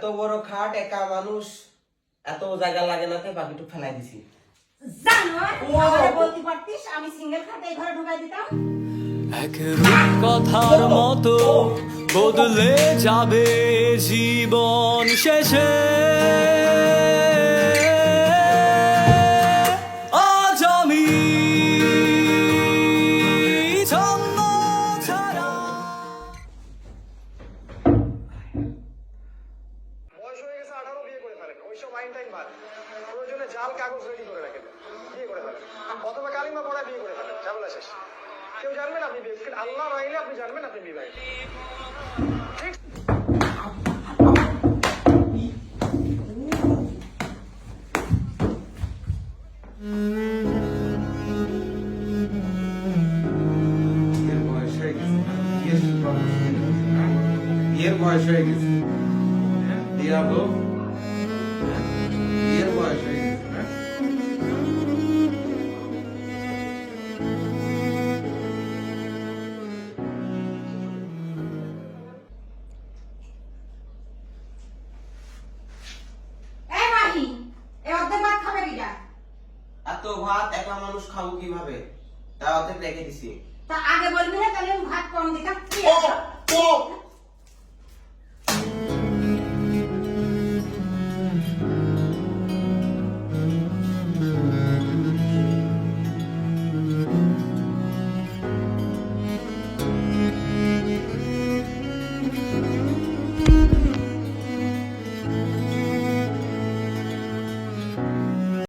এত বড় খাট একা মানুষ এত জায়গা লাগে না, তাই বাকিটুকু ফেলাই দিছি। জানো আমারে বলতে পারতিস আমি সিঙ্গেল খাটে এই ঘরে ঢুকাই দিতাম। এক রূপকথার মতো বদলে যাবে জীবন শেষে। আজ আমি ছন্ন ছাড়া। বয়স হয়ে গেছে 18, বিয়ে করে ফেলেন। ওইসব আইন টাইন বাদ, প্রয়োজনে জাল কাগজ রেডি করে রাখেন, বিয়ে করে ফেলেন, অথবা কালিমা পড়া বিয়ে করে ফেলেন, ঝামেলা শেষ। কেউ জানবেন আপনি বিয়ে, আল্লাহর আইনে আপনি জানবেন আপনি বিয়ে। ঠিক বিয়ের বয়স হয়ে গেছে, দিয়াবো বিয়ের বয়স হয়ে গেছে। এই মাহি এই অর্ধেক ভাত খাবে কিনা? এত ভাত একা মানুষ খাবো কিভাবে, তা অর্ধেক রেখে দিছি। তা আগে বলবি না, তাহলে আমি ভাত কম দিতাম। ও